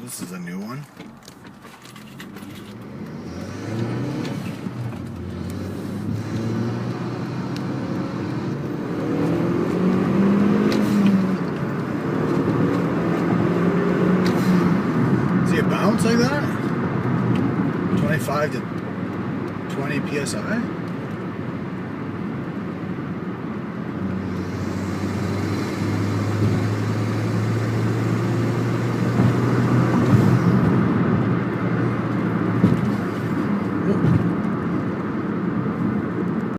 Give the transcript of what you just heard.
This is a new one. See it bounce like that? 25 to 20 psi?